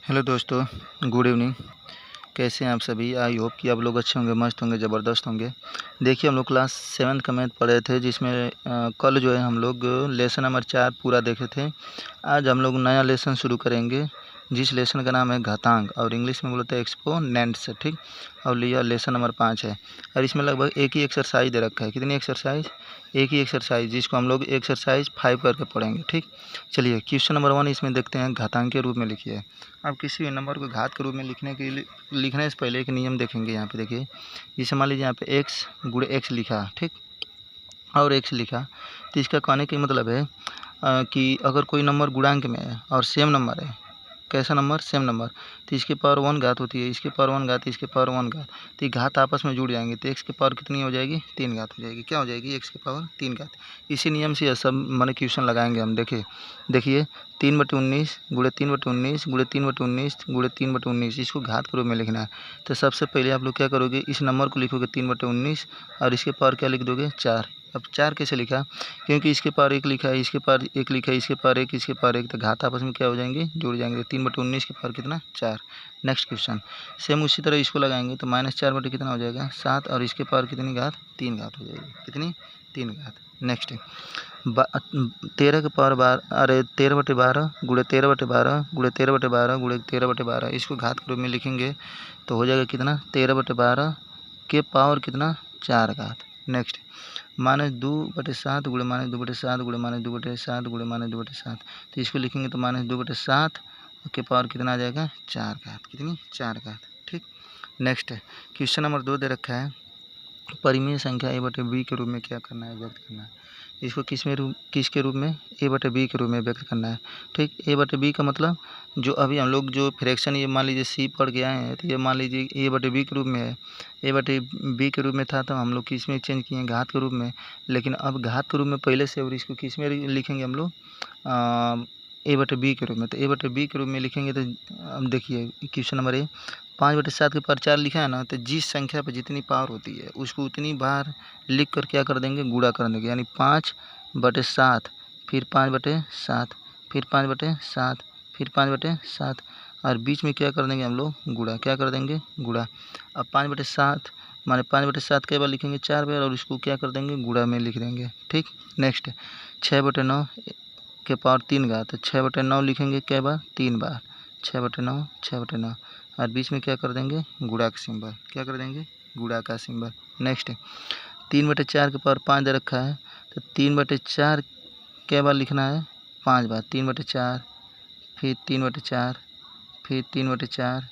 Hello दोस्तों, good evening. कैसे हैं आप सभी? आई होप कि आप लोग अच्छे होंगे, मस्त होंगे, ज़बरदस्त होंगे। देखिए, हम लोग क्लास 7th का मैथ पढ़े थे, जिसमें कल जो है हम लोग लेसन नंबर 4 पूरा देखे थे। आज हम लोग नया लेसन शुरू करेंगे, जिस लेसन का नाम है घातांक, और इंग्लिश में बोलते हैं एक्सपोनेंट्स, ठीक। और यह लेसन नंबर 5 है, और इसमें लगभग एक ही एक्सरसाइज दे रखा है। कितनी एक्सरसाइज? एक ही एक्सरसाइज, जिसको हम लोग एक्सरसाइज 5 करके पढ़ेंगे, ठीक। चलिए, क्वेश्चन नंबर 1 इसमें देखते हैं। घातांक के रूप में लिखिए। अब किसी भी नंबर को घात के रूप में लिखने से पहले एक नियम देखेंगे। यहाँ पे देखिए, जैसे मान लीजिए यहाँ पे x गुणे x लिखा, ठीक, और x लिखा, तो इसका कहने का मतलब है कि अगर कोई नंबर गुणांक में है और सेम नंबर है, कैसा नंबर? सेम नंबर, तो इसके पावर 1 घात होती है, इसके पावर 1 घात, इसके पावर 1 घात, तो ये घात आपस में जुड़ जाएंगे, तो x की पावर कितनी हो जाएगी? 3 घात हो जाएगी। क्या हो जाएगी? x की पावर 3 घात। इसी नियम से यह सब माने क्वेश्चन लगाएंगे हम। देखिए 3/19 गुणे 3/19 गुणे 3/19 गुणे 3/19, इसको घात के रूप में लिखना है। तो सबसे पहले आप लोग क्या करोगे? इस नंबर को लिखोगे 3/19 और इसके पावर क्या लिख दोगे? 4। अब 4 कैसे लिखा? क्योंकि इसके पावर 1 लिखा है, इसके पावर 1 लिखा है, इसके पावर 1, इसके पावर 1, तो घात आपस में क्या हो जाएंगे? जुड़ जाएंगे। 3/19 के पावर कितना? 4। नेक्स्ट क्वेश्चन सेम उसी तरह इसको लगाएंगे, तो -4 बटे कितना हो जाएगा? 7, और इसके पावर कितनी घात? 3 घात हो जाएगी। कितनी? 3 घात। नेक्स्ट 13 के पावर 12, अरे 13/12 गुणे 13/12 गुणे 13/12 गुणे 13/12, इसको घात के रूप में लिखेंगे तो हो जाएगा कितना? 13/12 के पावर कितना? 4 घात। नेक्स्ट -2/7 गुणे -2/7 गुणे -2/7 गुणे -2/7, तो इसको लिखेंगे तो -2/7 के पावर कितना आ जाएगा? 4 घात। कितनी? 4 घात, ठीक। नेक्स्ट है क्वेश्चन नंबर 2 दे रखा है। परिमेय संख्या a/b के रूप में क्या करना है? व्यक्त करना है। इसको किसके रूप में? a/b के रूप में व्यक्त करना है, ठीक। a/b का मतलब जो अभी हम लोग जो फ्रैक्शन, ये मान लीजिए c पढ़ के आए हैं, तो ये मान लीजिए a/b के रूप में है। a/b के रूप में था तो हम लोग किस में चेंज किए? घात के रूप में। लेकिन अब घात के रूप में पहले से, और इसको किस में लिखेंगे हम लोग? a/b के रूप में। तो a/b के रूप में लिखेंगे तो अब देखिए क्वेश्चन नंबर 5/7 के पावर 4 लिखा है ना, तो जिस संख्या पर जितनी पावर होती है उसको उतनी बार लिख कर क्या कर देंगे? गुणा कर देंगे। यानी 5/7, फिर 5/7, फिर 5/7, फिर 5/7, और बीच में क्या कर देंगे हम लोग? गुणा। क्या कर देंगे? गुणा। अब 5/7 माने 5/7 कई बार लिखेंगे? 4 बार, और इसको क्या कर देंगे? गुणा में लिख देंगे, ठीक। नेक्स्ट 6/9 के पावर 3 घात, तो 6/9 लिखेंगे कै बार? 3 बार। 6/9 6/9, और बीच में क्या कर देंगे? गुणा का सिंबल। क्या कर देंगे? गुणा का सिंबल। नेक्स्ट 3/4 के पावर 5 दे रखा है, तो 3/4 कै बार लिखना है? 5 बार। 3/4, फिर 3/4, फिर 3/4,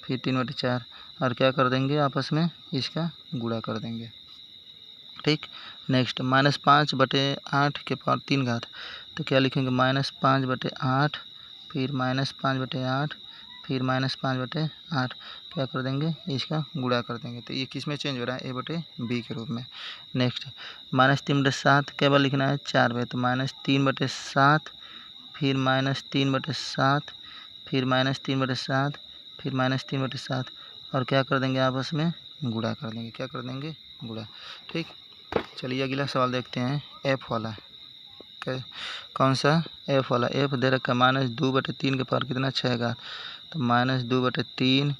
फिर 3/4, और क्या कर देंगे? आपस में इसका गुणा कर देंगे, ठीक। नेक्स्ट -5/8 के पावर 3 घात, तो क्या लिखेंगे? -5/8, फिर -5/8, फिर -5/8, क्या कर देंगे? इसका गुणा कर देंगे। तो ये किस में चेंज हो रहा है? a/b के रूप में। नेक्स्ट -3/7 क्या बार लिखना है? 4 बार। तो -3/7, फिर -3/7, फिर -3/7, फिर -3/7, और क्या कर देंगे? आपस में गुणा कर देंगे। क्या कर देंगे? गुणा, ठीक। चलिए अगला सवाल देखते हैं। एफ वाला, कौन सा? एफ वाला। एफ दे रखा -2/3 के पावर कितना? 6 घात, तो -2/3,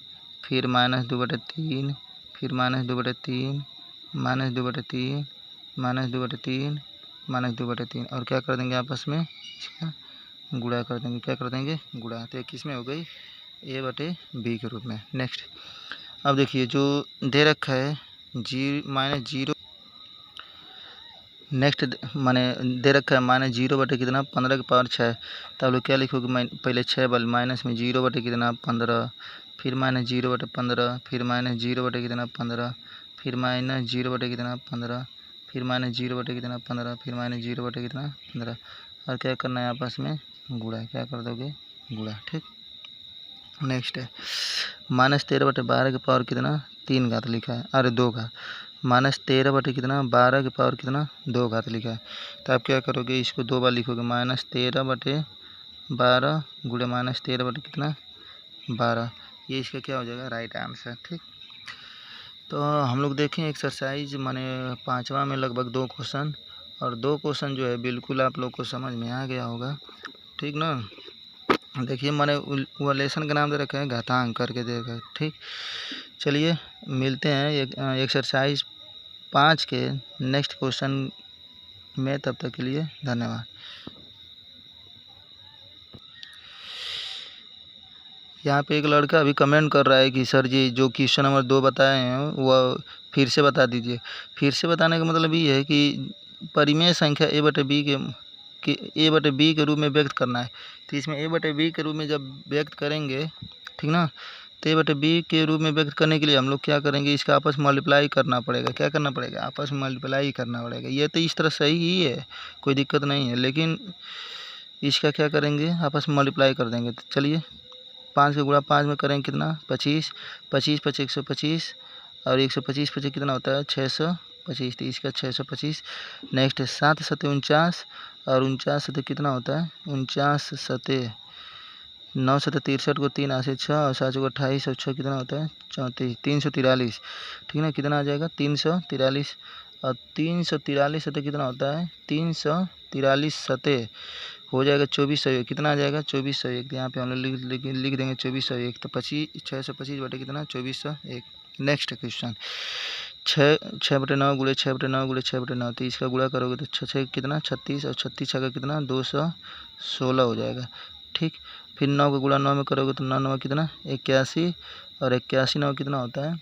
फिर -2/3, फिर -2/3, -2/3, -2/3, -2/3, और क्या कर देंगे? आपस में इसका गुणा कर देंगे। क्या कर देंगे? गुणा। तो किस में हो गई? a/b के रूप में। नेक्स्ट अब देखिए जो दे रखा है -0, नेक्स्ट माने दे रखा है -0 बटे कितना? 15 के पावर 6, तो आप लोग क्या लिखोगे? पहले 6 बल माइनस में 0 बटे कितना? 15, फिर -0 बटे 15, फिर -0 बटे कितना? 15, फिर -0 बटे कितना? 15, फिर -0 बटे कितना? 15, फिर -0 बटे कितना? 15, और क्या करना है? आपस में गुणा। क्या कर दोगे? गुणा, ठीक। नेक्स्ट है -13/12 के पावर कितना? 3 घात लिखा है, अरे 2 घात। -13 बटे कितना? 12 के पावर कितना? 2 घात लिखा है, तो आप क्या करोगे? इसको 2 बार लिखोगे। -13/12 गुणे -13 बटे कितना? 12, ये इसका क्या हो जाएगा? राइट आंसर, ठीक। तो हम लोग देखें एक्सरसाइज माने 5वां में लगभग 2 क्वेश्चन, और 2 क्वेश्चन जो है बिल्कुल आप लोग को समझ में आ गया होगा, ठीक ना। देखिए मैंने वो लेसन का नाम दे रखा है घातांक करके दे रखा है। ठीक, चलिए मिलते हैं एक्सरसाइज 5 के नेक्स्ट क्वेश्चन में। तब तक के लिए धन्यवाद। यहाँ पे एक लड़का अभी कमेंट कर रहा है कि सर जी जो क्वेश्चन नंबर 2 बताए हैं वह फिर से बता दीजिए। फिर से बताने का मतलब ये है कि परिमेय संख्या a बटे b के रूप में व्यक्त करना है। तो इसमें a बटे b के रूप में जब व्यक्त करेंगे, ठीक ना, तो a बटे b के रूप में व्यक्त करने के लिए हम लोग क्या करेंगे, इसका आपस में मल्टीप्लाई करना पड़ेगा। क्या करना पड़ेगा? आपस में मल्टीप्लाई करना पड़ेगा। ये तो इस तरह सही ही है, कोई दिक्कत नहीं है, लेकिन इसका क्या करेंगे, आपस में मल्टीप्लाई कर देंगे। तो चलिए 5 का गुणा 5 में करेंगे कितना, 25, 25 पचे 125 और 125 पचे कितना होता है 625। तो इसका 625। नेक्स्ट 7 सते 49 और 49 सते कितना होता है 49 सते 9 सते 63 को 3 8 6 और 7 को 28 और 6 कितना होता है 34, 343। ठीक ना, कितना आ जाएगा 343 और 343 सते कितना होता है 343 सते हो जाएगा 2401। कितना आ जाएगा 2401। यहाँ पे हम लोग लिख देंगे 2401। तो 625 बटे कितना 2401। नेक्स्ट क्वेश्चन 6 बटे 9 गुड़े 6 बटे 9 गुड़े 6 बटे 9। तो इसका गुणा करोगे तो 6 कितना 36 और 36 का कितना 216 हो जाएगा। ठीक, फिर 9 का गुणा 9 में करोगे तो 9 9 कितना 81 और 81 9 कितना होता है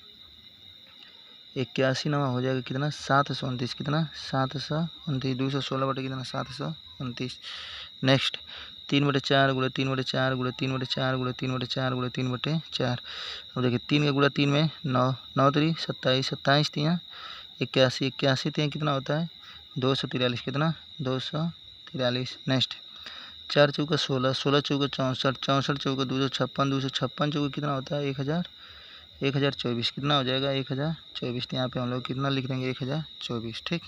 81 9 हो जाएगा कितना 729। कितना 729, 216 बटे कितना 729। नेक्स्ट 3 बटे 4 गुड़े 3 बटे 4 गुड़े 3 बटे 4 गुड़े 3 बटे 4 गुड़े 3 बटे 4। अब देखिए 3 का गुणा 3 में 9 9 3 27 27 3 81 81 3 कितना होता है 243। कितना 243। नेक्स्ट 4 चौका 16 16 चौका 64 64 चौका 256 256 चौका कितना होता है 1024। कितना हो जाएगा 1024। तो यहाँ पे हम लोग कितना लिख देंगे 1024। ठीक,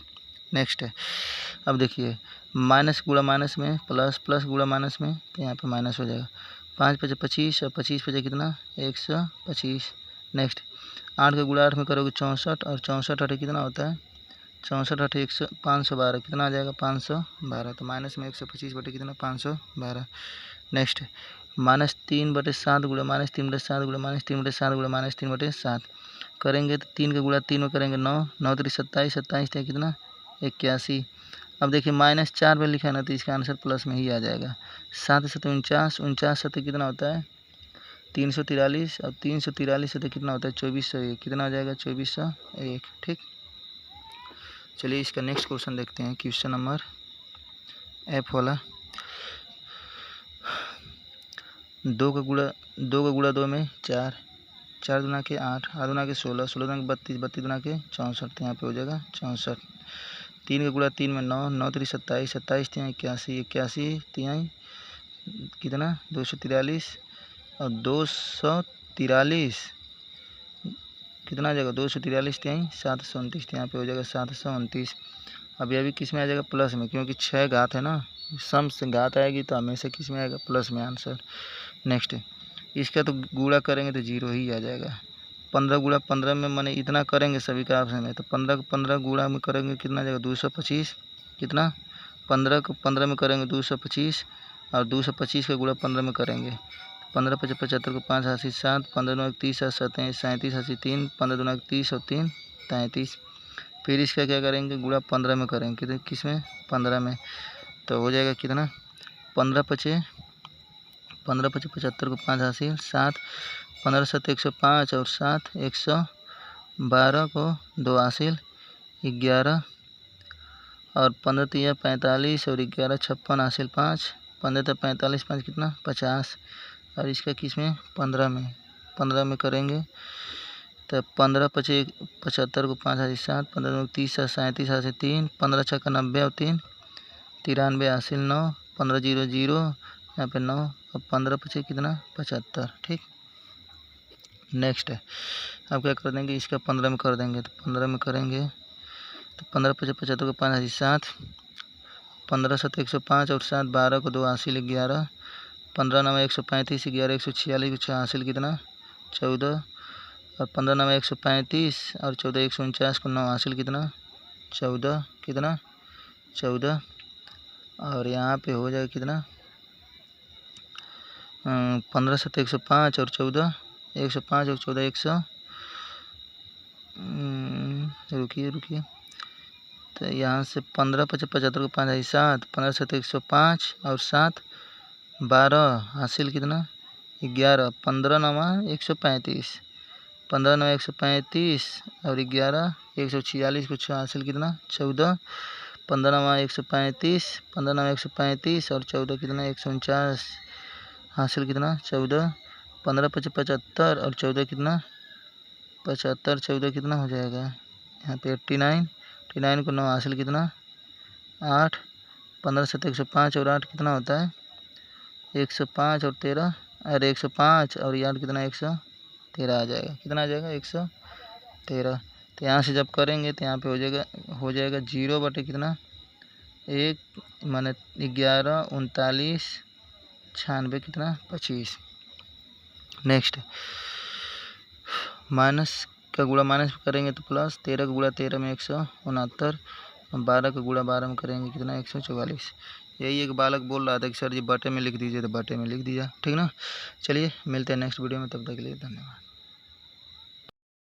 नेक्स्ट है। अब देखिए माइनस गुणा माइनस में प्लस, प्लस गुणा माइनस में, तो यहाँ पे माइनस हो जाएगा। 5 पचे 25 और 25 पचे कितना 125। नेक्स्ट 8 का गुणा 8 में करोगे 64 और 64 8 कितना होता है 64 8 512। कितना आ जाएगा 512। तो माइनस में 125 बटे कितना 512। नेक्स्ट -3 बटे 7 गुणा -3 बटे 7 गुणा -3 बटे 7 गुणा -3 बटे 7 करेंगे तो 3 का गुणा 3 में करेंगे 9 9 3 27 27 थे कितना 81। अब देखिए -4 में लिखा है ना, तो इसका आंसर प्लस में ही आ जाएगा। 7 सते 49 49 सते कितना होता है 343 और 343 सते कितना होता है 2401। कितना हो जाएगा 2401। ठीक, चलिए इसका नेक्स्ट क्वेश्चन देखते हैं। क्वेश्चन नंबर एफ वाला 2 का गुणा 2 में 4 4 दुना के 8 8 दुना के 16 16 दुना के 32 32 दुना के 64। तो यहाँ पे हो जाएगा 64। 3 का गुणा 3 में 9 9 3 27 27 3 81 81 3 कितना 243 और 243 कितना आ जाएगा 243 3 729। यहाँ पे हो जाएगा 729। अभी किस में आ जाएगा प्लस में, क्योंकि 6 घात है ना, सम से घात आएगी तो हमेशा किस में आएगा प्लस में आंसर। नेक्स्ट इसका तो गुणा करेंगे तो 0 ही आ जाएगा। 15 गुणा 15 में मैंने इतना करेंगे सभी का ऑप्शन में, तो 15 को 15 गुणा में करेंगे कितना आ जाएगा 225। कितना 15 को 15 में करेंगे 225 और 225 का गुणा 15 में करेंगे 15 पचे 75 को 5 80 7 15 दूना 30 और 37 37 80 3 15 दूना 30 और 3 33। फिर इसका क्या करेंगे गुणा 15 में करेंगे कितने किस में 15 में, तो हो जाएगा कितना 15 पचे 75 को 5 80 7 15 7 105 और 7 112 को 2 हासिल 11 और 15 3 45 और 11 56 हासिल 5 15 45 5 कितना 50। और इसका किस में 15 में करेंगे तो 15 पचे 75 को 5 हासिल 7 15 30 और 37 हासिल 3 15 छक्का 90 और 3 93 हासिल 9 15 0 0 यहाँ पे 9 और 15 पचे कितना 75। ठीक, नेक्स्ट है। अब क्या कर देंगे इसका 15 में कर देंगे, तो 15 में करेंगे तो 15 पचे 75 को 5 हासिल 7 15 7 105 और 7 12 को 2 हासिल 11 15 9 135 11 146 को 6 हासिल कितना 14 और 15 9 135 और 14 149 को 9 हासिल कितना 14 कितना 14। और यहाँ पे हो जाएगा कितना 15 7 105 और 14 105 और 14 100। रुकिए तो यहाँ से 15 75 को 5 7 15 7 105 और 7 12 हासिल कितना 11 15 9 135 15 9 135 और 11 146 को हासिल कितना 14 15 9 135 15 9 135 और 14 कितना 149 हासिल कितना 14 15 75 और 14 कितना 75 14 कितना हो जाएगा यहाँ पे 89 को 9 हासिल कितना 8 15 7 105 और 8 कितना होता है 105 और 13 अरे 105 और 8 कितना 113 आ जाएगा। कितना आ जाएगा 113। तो यहाँ से जब करेंगे तो यहाँ पे हो जाएगा 0 बटे कितना 1 माने 11 39 96 कितना 25। नेक्स्ट माइनस का गुणा माइनस करेंगे तो प्लस 13 का गुणा 13 में 169 और 12 का गुणा 12 में करेंगे कितना 144। यही एक बालक बोल रहा था कि सर जी बटे में लिख दीजिए, तो बटे में लिख दिया। ठीक ना, चलिए मिलते हैं नेक्स्ट वीडियो में, तब तक के लिए धन्यवाद।